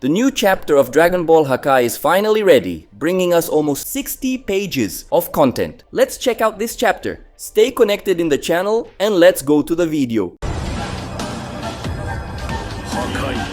The new chapter of Dragon Ball Hakai is finally ready, bringing us almost 60 pages of content. Let's check out this chapter. Stay connected in the channel and let's go to the video. Hakai.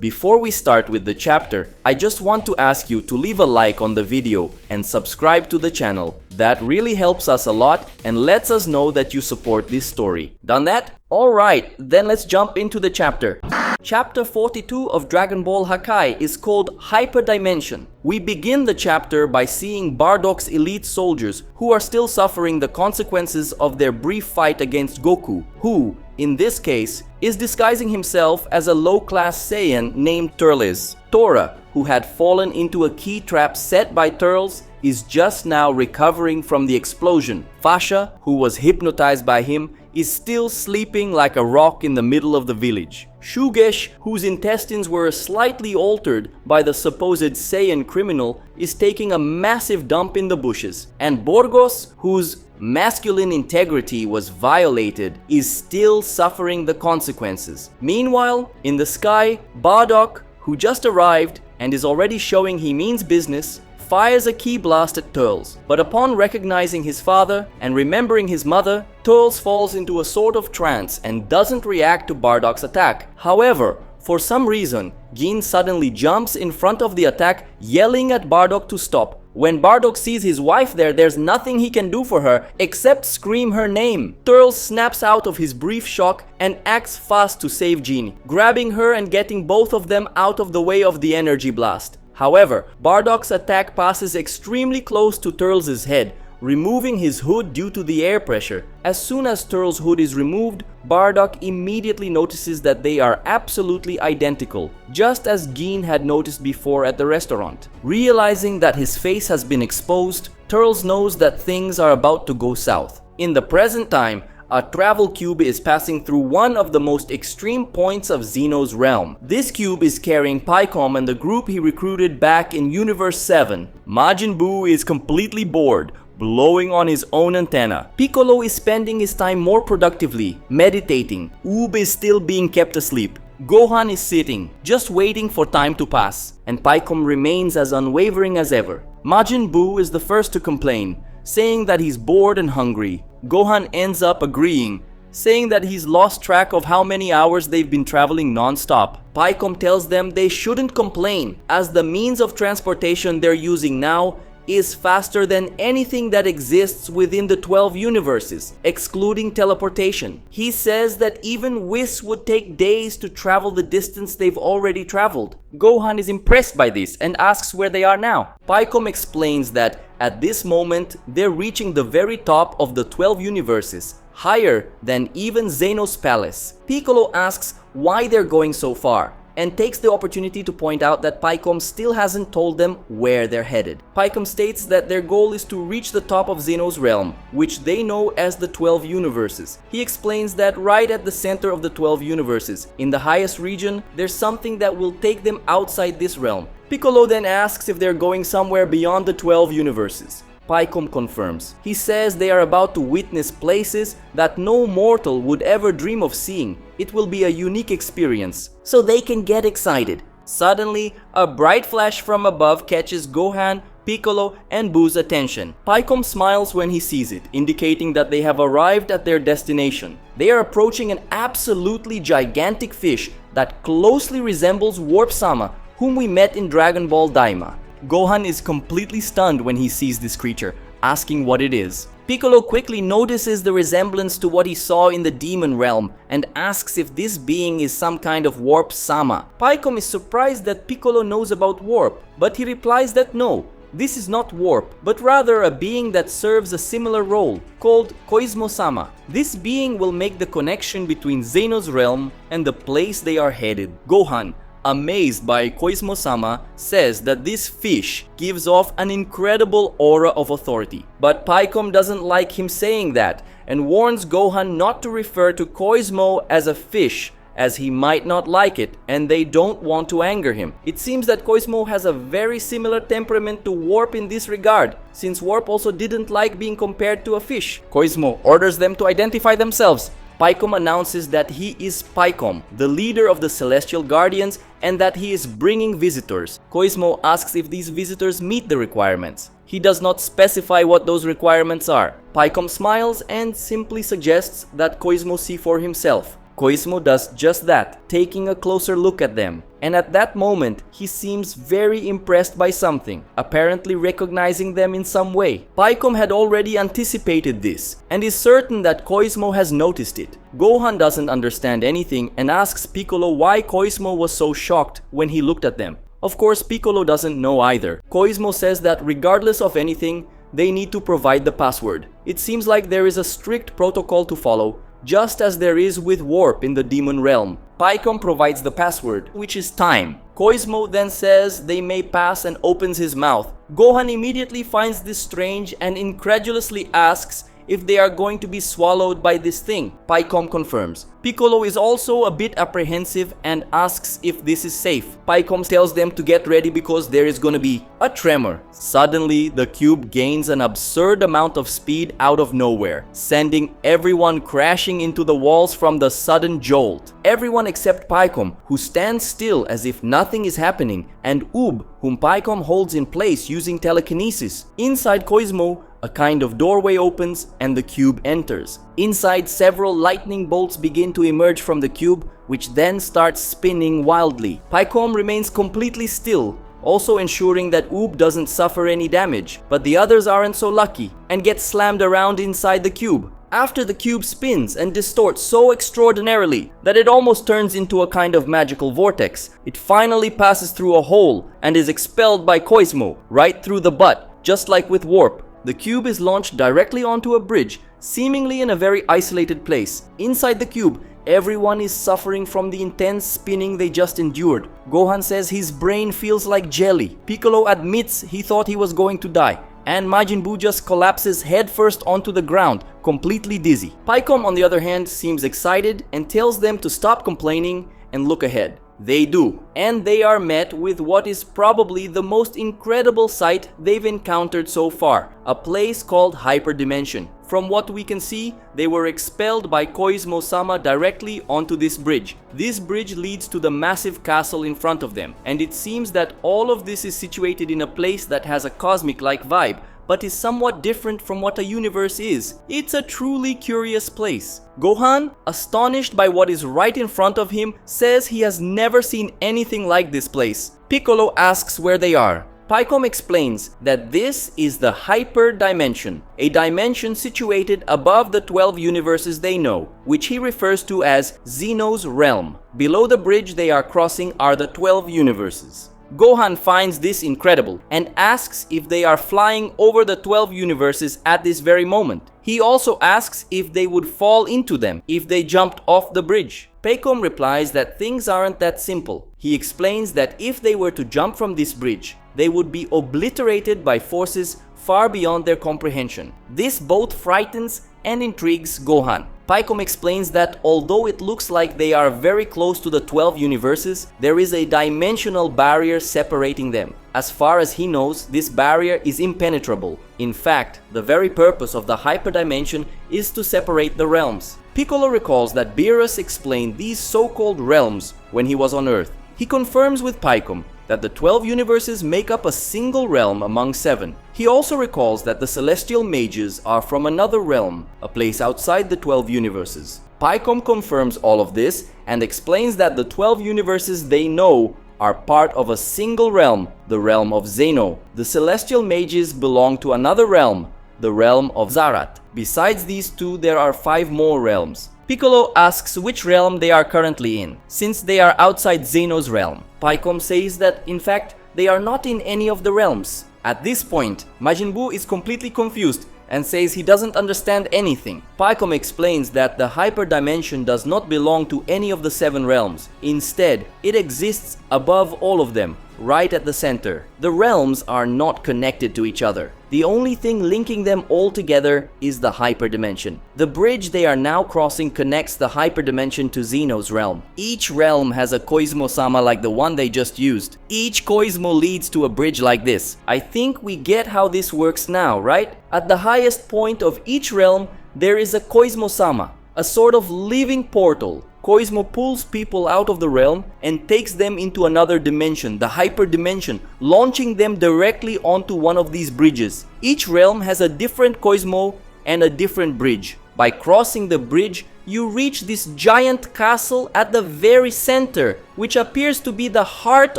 Before we start with the chapter, I just want to ask you to leave a like on the video and subscribe to the channel. That really helps us a lot and lets us know that you support this story. Done that? Alright, then let's jump into the chapter. Chapter 42 of Dragon Ball Hakai is called Hyperdimension. We begin the chapter by seeing Bardock's elite soldiers who are still suffering the consequences of their brief fight against Goku, who, in this case, is disguising himself as a low-class Saiyan named Turles. Tora, who had fallen into a key trap set by Turles, is just now recovering from the explosion. Fasha, who was hypnotized by him, is still sleeping like a rock in the middle of the village. Shugesh, whose intestines were slightly altered by the supposed Saiyan criminal, is taking a massive dump in the bushes. And Borgos, whose masculine integrity was violated, is still suffering the consequences. Meanwhile, in the sky, Bardock, who just arrived and is already showing he means business, fires a key blast at Turles. But upon recognizing his father and remembering his mother, Turles falls into a sort of trance and doesn't react to Bardock's attack. However, for some reason, Gin suddenly jumps in front of the attack, yelling at Bardock to stop. When Bardock sees his wife there's nothing he can do for her except scream her name. Turles snaps out of his brief shock and acts fast to save Gin, grabbing her and getting both of them out of the way of the energy blast. However, Bardock's attack passes extremely close to Turles' head, removing his hood due to the air pressure. As soon as Turles' hood is removed, Bardock immediately notices that they are absolutely identical, just as Gin had noticed before at the restaurant. Realizing that his face has been exposed, Turles knows that things are about to go south. In the present time, a travel cube is passing through one of the most extreme points of ZENO's realm. This cube is carrying Pycom and the group he recruited back in Universe 7. Majin Buu is completely bored, blowing on his own antenna. Piccolo is spending his time more productively, meditating. Oob is still being kept asleep. Gohan is sitting, just waiting for time to pass. And Pycom remains as unwavering as ever. Majin Buu is the first to complain, saying that he's bored and hungry. Gohan ends up agreeing, saying that he's lost track of how many hours they've been traveling non-stop. Pycom tells them they shouldn't complain, as the means of transportation they're using now is faster than anything that exists within the 12 universes, excluding teleportation. He says that even Whis would take days to travel the distance they've already traveled. Gohan is impressed by this and asks where they are now. Pycom explains that at this moment, they're reaching the very top of the 12 universes, higher than even ZENO's palace. Piccolo asks why they're going so far, and takes the opportunity to point out that Pycom still hasn't told them where they're headed. Pycom states that their goal is to reach the top of ZENO's realm, which they know as the 12 universes. He explains that right at the center of the 12 universes, in the highest region, there's something that will take them outside this realm. Piccolo then asks if they're going somewhere beyond the 12 universes. Pycom confirms. He says they are about to witness places that no mortal would ever dream of seeing. It will be a unique experience, so they can get excited. Suddenly, a bright flash from above catches Gohan, Piccolo, and Buu's attention. Pycom smiles when he sees it, indicating that they have arrived at their destination. They are approaching an absolutely gigantic fish that closely resembles Warp-sama, whom we met in Dragon Ball Daima. Gohan is completely stunned when he sees this creature, asking what it is. Piccolo quickly notices the resemblance to what he saw in the demon realm and asks if this being is some kind of Warp-sama. Pycom is surprised that Piccolo knows about Warp, but he replies that no, this is not Warp, but rather a being that serves a similar role, called Koismo-sama. This being will make the connection between ZENO's realm and the place they are headed. Gohan, amazed by Koismo-sama, says that this fish gives off an incredible aura of authority. But Pycom doesn't like him saying that and warns Gohan not to refer to Koismo as a fish, as he might not like it and they don't want to anger him. It seems that Koismo has a very similar temperament to Warp in this regard, since Warp also didn't like being compared to a fish. Koismo orders them to identify themselves. Pycom announces that he is Pycom, the leader of the Celestial Guardians, and that he is bringing visitors. Koismo asks if these visitors meet the requirements. He does not specify what those requirements are. Pycom smiles and simply suggests that Koismo see for himself. Koismo does just that, taking a closer look at them. And at that moment, he seems very impressed by something, apparently recognizing them in some way. Pycom had already anticipated this, and is certain that Koismo has noticed it. Gohan doesn't understand anything and asks Piccolo why Koismo was so shocked when he looked at them. Of course, Piccolo doesn't know either. Koismo says that regardless of anything, they need to provide the password. It seems like there is a strict protocol to follow, just as there is with Warp in the Demon Realm. Pycom provides the password, which is time. Koismo then says they may pass and opens his mouth. Gohan immediately finds this strange and incredulously asks if they are going to be swallowed by this thing. Pycom confirms. Piccolo is also a bit apprehensive and asks if this is safe. Pycom tells them to get ready because there is gonna be a tremor. Suddenly, the cube gains an absurd amount of speed out of nowhere, sending everyone crashing into the walls from the sudden jolt. Everyone except Pycom, who stands still as if nothing is happening, and Oob, whom Pycom holds in place using telekinesis. Inside Koismo, a kind of doorway opens and the cube enters. Inside, several lightning bolts begin to emerge from the cube, which then starts spinning wildly. Pycom remains completely still, also ensuring that Oob doesn't suffer any damage, but the others aren't so lucky and get slammed around inside the cube. After the cube spins and distorts so extraordinarily that it almost turns into a kind of magical vortex, it finally passes through a hole and is expelled by Koismo right through the butt, just like with Warp. The cube is launched directly onto a bridge, seemingly in a very isolated place. Inside the cube, everyone is suffering from the intense spinning they just endured. Gohan says his brain feels like jelly. Piccolo admits he thought he was going to die, and Majin Buu just collapses headfirst onto the ground, completely dizzy. Pycom, on the other hand, seems excited and tells them to stop complaining and look ahead. They do, and they are met with what is probably the most incredible sight they've encountered so far, a place called Hyperdimension. From what we can see, they were expelled by Koismo-sama directly onto this bridge. This bridge leads to the massive castle in front of them, and it seems that all of this is situated in a place that has a cosmic-like vibe, but is somewhat different from what a universe is. It's a truly curious place. Gohan, astonished by what is right in front of him, says he has never seen anything like this place. Piccolo asks where they are. Pycom explains that this is the Hyperdimension, a dimension situated above the 12 universes they know, which he refers to as ZENO's realm. Below the bridge they are crossing are the 12 universes. Gohan finds this incredible and asks if they are flying over the 12 universes at this very moment. He also asks if they would fall into them if they jumped off the bridge. Pycom replies that things aren't that simple. He explains that if they were to jump from this bridge, they would be obliterated by forces far beyond their comprehension. This both frightens and intrigues Gohan. Pycom explains that although it looks like they are very close to the 12 universes, there is a dimensional barrier separating them. As far as he knows, this barrier is impenetrable. In fact, the very purpose of the Hyperdimension is to separate the realms. Piccolo recalls that Beerus explained these so-called realms when he was on Earth. He confirms with Pycom that the 12 universes make up a single realm among 7. He also recalls that the Celestial Mages are from another realm, a place outside the 12 universes. Pycom confirms all of this and explains that the 12 universes they know are part of a single realm, the realm of ZENO. The Celestial Mages belong to another realm, the realm of Zarat. Besides these two, there are 5 more realms. Piccolo asks which realm they are currently in, since they are outside ZENO's realm. Pycom says that, in fact, they are not in any of the realms. At this point, Majin Buu is completely confused and says he doesn't understand anything. Pycom explains that the Hyperdimension does not belong to any of the 7 realms. Instead, it exists above all of them, right at the center. The realms are not connected to each other. The only thing linking them all together is the hyperdimension. The bridge they are now crossing connects the hyperdimension to ZENO's realm. Each realm has a Koismo-sama like the one they just used. Each Koismo leads to a bridge like this. I think we get how this works now, right? At the highest point of each realm, there is a Koismo-sama, a sort of living portal. Koismo pulls people out of the realm and takes them into another dimension, the hyperdimension, launching them directly onto one of these bridges. Each realm has a different Koismo and a different bridge. By crossing the bridge, you reach this giant castle at the very center, which appears to be the heart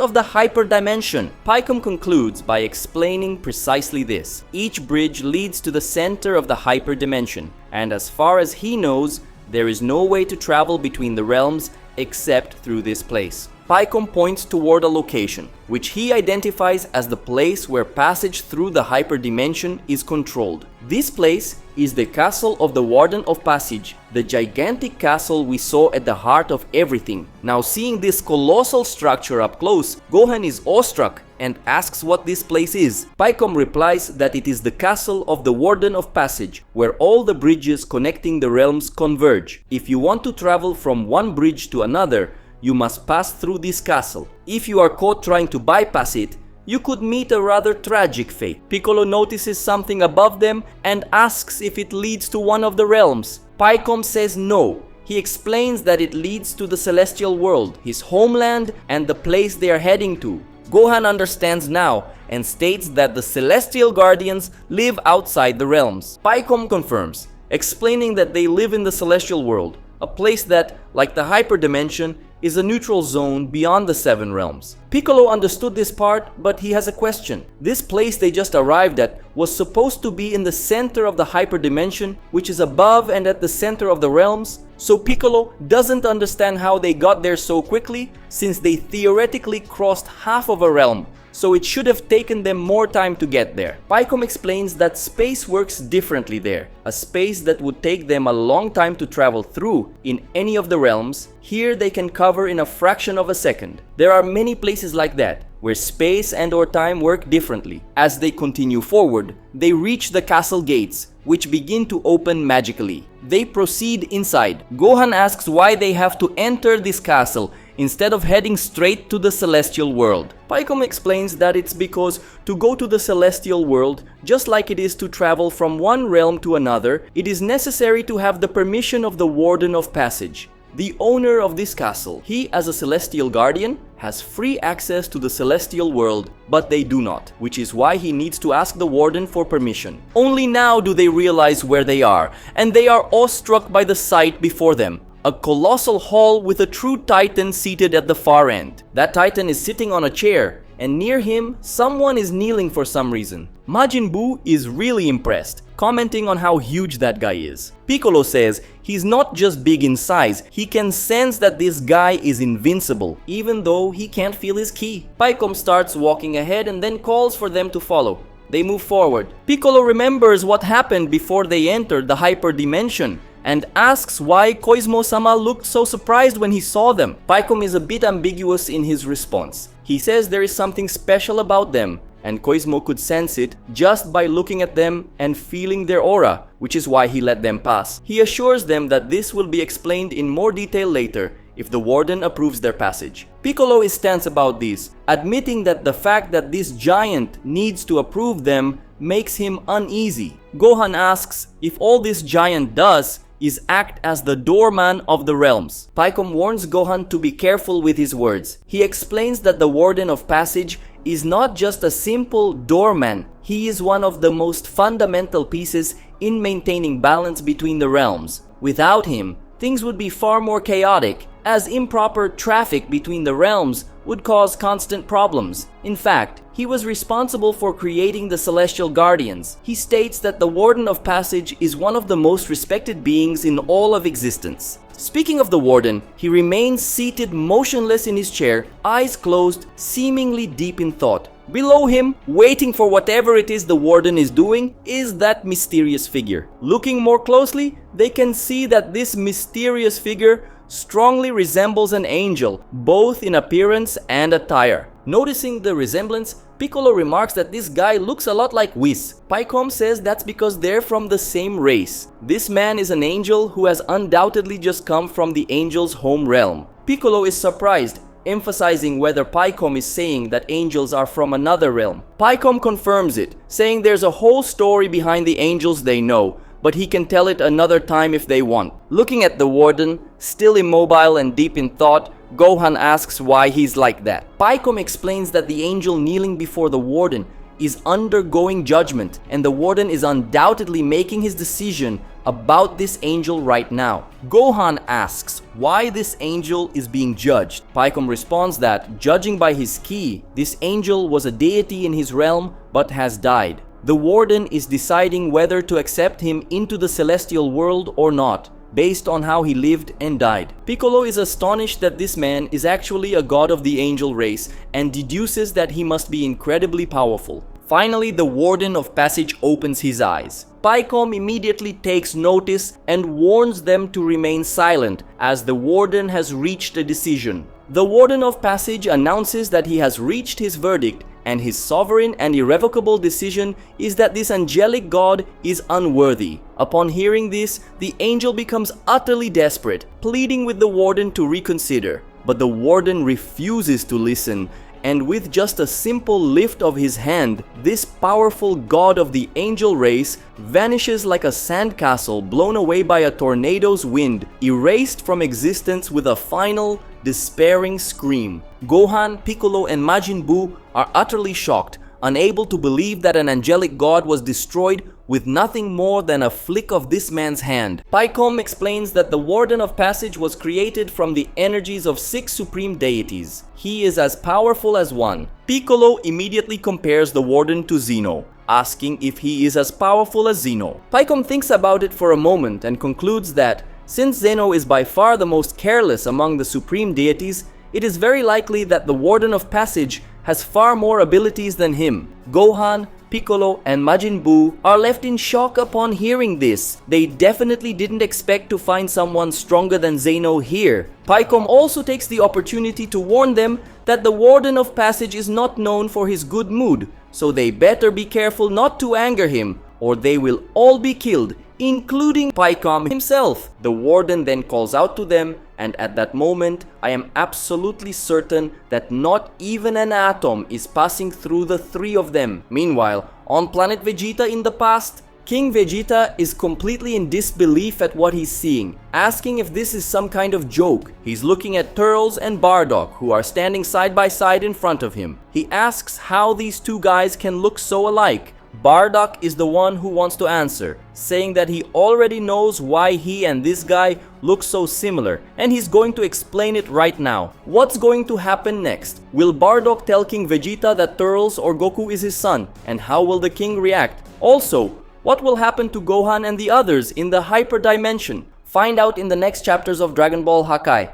of the hyperdimension. Pycom concludes by explaining precisely this. Each bridge leads to the center of the hyperdimension, and as far as he knows, there is no way to travel between the realms except through this place. Pycom points toward a location, which he identifies as the place where passage through the hyperdimension is controlled. This place is the castle of the Warden of Passage, the gigantic castle we saw at the heart of everything. Now, seeing this colossal structure up close, Gohan is awestruck and asks what this place is. Pycom replies that it is the castle of the Warden of Passage, where all the bridges connecting the realms converge. If you want to travel from one bridge to another, you must pass through this castle. If you are caught trying to bypass it, you could meet a rather tragic fate. Piccolo notices something above them and asks if it leads to one of the realms. Pycom says no. He explains that it leads to the celestial world, his homeland and the place they are heading to. Gohan understands now and states that the celestial guardians live outside the realms. Pycom confirms, explaining that they live in the celestial world, a place that, like the hyperdimension, is a neutral zone beyond the 7 realms. Piccolo understood this part, but he has a question. This place they just arrived at was supposed to be in the center of the hyperdimension, which is above and at the center of the realms, so Piccolo doesn't understand how they got there so quickly, since they theoretically crossed half of a realm, so it should have taken them more time to get there. Pycom explains that space works differently there. A space that would take them a long time to travel through in any of the realms, here they can cover in a fraction of a second. There are many places like that, where space and or time work differently. As they continue forward, they reach the castle gates, which begin to open magically. They proceed inside. Gohan asks why they have to enter this castle instead of heading straight to the celestial world. Pycom explains that it's because to go to the celestial world, just like it is to travel from one realm to another, it is necessary to have the permission of the Warden of Passage, the owner of this castle. He, as a celestial guardian, has free access to the celestial world, but they do not, which is why he needs to ask the Warden for permission. Only now do they realize where they are, and they are awestruck by the sight before them. A colossal hall with a true titan seated at the far end. That titan is sitting on a chair, and near him, someone is kneeling for some reason. Majin Buu is really impressed, commenting on how huge that guy is. Piccolo says he's not just big in size, he can sense that this guy is invincible, even though he can't feel his ki. Pycom starts walking ahead and then calls for them to follow. They move forward. Piccolo remembers what happened before they entered the hyperdimension, and asks why Koismo-sama looked so surprised when he saw them. Pycom is a bit ambiguous in his response. He says there is something special about them, and Koismo could sense it just by looking at them and feeling their aura, which is why he let them pass. He assures them that this will be explained in more detail later if the Warden approves their passage. Piccolo is tense about this, admitting that the fact that this giant needs to approve them makes him uneasy. Gohan asks if all this giant does is act as the doorman of the realms. Pycom warns Gohan to be careful with his words. He explains that the Warden of Passage is not just a simple doorman, he is one of the most fundamental pieces in maintaining balance between the realms. Without him, things would be far more chaotic, as improper traffic between the realms would cause constant problems. In fact, he was responsible for creating the Celestial Guardians. He states that the Warden of Passage is one of the most respected beings in all of existence. Speaking of the Warden, he remains seated motionless in his chair, eyes closed, seemingly deep in thought. Below him, waiting for whatever it is the Warden is doing, is that mysterious figure. Looking more closely, they can see that this mysterious figure strongly resembles an angel, both in appearance and attire. Noticing the resemblance, Piccolo remarks that this guy looks a lot like Whis. Pycom says that's because they're from the same race. This man is an angel who has undoubtedly just come from the angel's home realm. Piccolo is surprised, emphasizing whether Pycom is saying that angels are from another realm. Pycom confirms it, saying there's a whole story behind the angels they know, but he can tell it another time if they want. Looking at the Warden, still immobile and deep in thought, Gohan asks why he's like that. Pycom explains that the angel kneeling before the Warden is undergoing judgment, and the Warden is undoubtedly making his decision about this angel right now. Gohan asks why this angel is being judged. Pycom responds that, judging by his ki, this angel was a deity in his realm but has died. The Warden is deciding whether to accept him into the celestial world or not, based on how he lived and died. Piccolo is astonished that this man is actually a god of the angel race and deduces that he must be incredibly powerful. Finally, the Warden of Passage opens his eyes. Pycom immediately takes notice and warns them to remain silent as the Warden has reached a decision. The Warden of Passage announces that he has reached his verdict, and his sovereign and irrevocable decision is that this angelic god is unworthy. Upon hearing this, the angel becomes utterly desperate, pleading with the Warden to reconsider. But the Warden refuses to listen, and with just a simple lift of his hand, this powerful god of the angel race vanishes like a sandcastle blown away by a tornado's wind, erased from existence with a final, despairing scream. Gohan, Piccolo, and Majin Buu are utterly shocked, unable to believe that an angelic god was destroyed with nothing more than a flick of this man's hand. Pycom explains that the Warden of Passage was created from the energies of 6 supreme deities. He is as powerful as one. Piccolo immediately compares the Warden to ZENO, asking if he is as powerful as ZENO. Pycom thinks about it for a moment and concludes that since ZENO is by far the most careless among the supreme deities, it is very likely that the Warden of Passage has far more abilities than him. Gohan, Piccolo, and Majin Buu are left in shock upon hearing this. They definitely didn't expect to find someone stronger than ZENO here. Pycom also takes the opportunity to warn them that the Warden of Passage is not known for his good mood, so they better be careful not to anger him, or they will all be killed, including Pycom himself. The Warden then calls out to them, and at that moment, I am absolutely certain that not even an atom is passing through the 3 of them. Meanwhile, on planet Vegeta in the past, King Vegeta is completely in disbelief at what he's seeing, asking if this is some kind of joke. He's looking at Turles and Bardock, who are standing side by side in front of him. He asks how these 2 guys can look so alike. Bardock is the one who wants to answer, saying that he already knows why he and this guy look so similar, and he's going to explain it right now. What's going to happen next? Will Bardock tell King Vegeta that Turles or Goku is his son, and how will the king react? Also, what will happen to Gohan and the others in the Hyperdimension? Find out in the next chapters of Dragon Ball Hakai.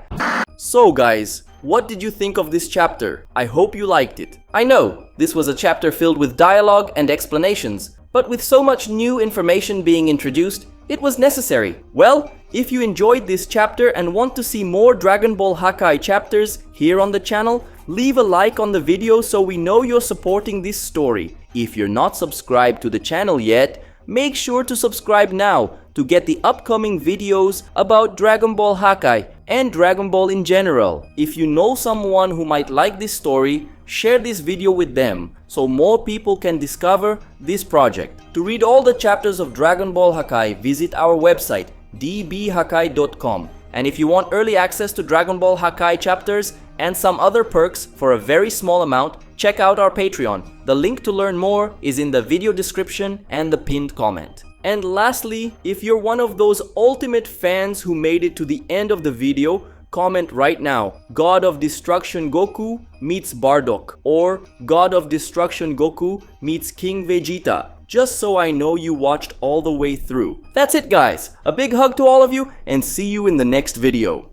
So guys, what did you think of this chapter? I hope you liked it. I know, this was a chapter filled with dialogue and explanations, but with so much new information being introduced, it was necessary. Well, if you enjoyed this chapter and want to see more Dragon Ball Hakai chapters here on the channel, leave a like on the video so we know you're supporting this story. If you're not subscribed to the channel yet, make sure to subscribe now to get the upcoming videos about Dragon Ball Hakai and Dragon Ball in general. If you know someone who might like this story, share this video with them so more people can discover this project. To read all the chapters of Dragon Ball Hakai, visit our website dbhakai.com. And if you want early access to Dragon Ball Hakai chapters and some other perks for a very small amount, check out our Patreon. The link to learn more is in the video description and the pinned comment. And lastly, if you're one of those ultimate fans who made it to the end of the video, comment right now, God of Destruction Goku meets Bardock, or God of Destruction Goku meets King Vegeta, just so I know you watched all the way through. That's it guys, a big hug to all of you and see you in the next video.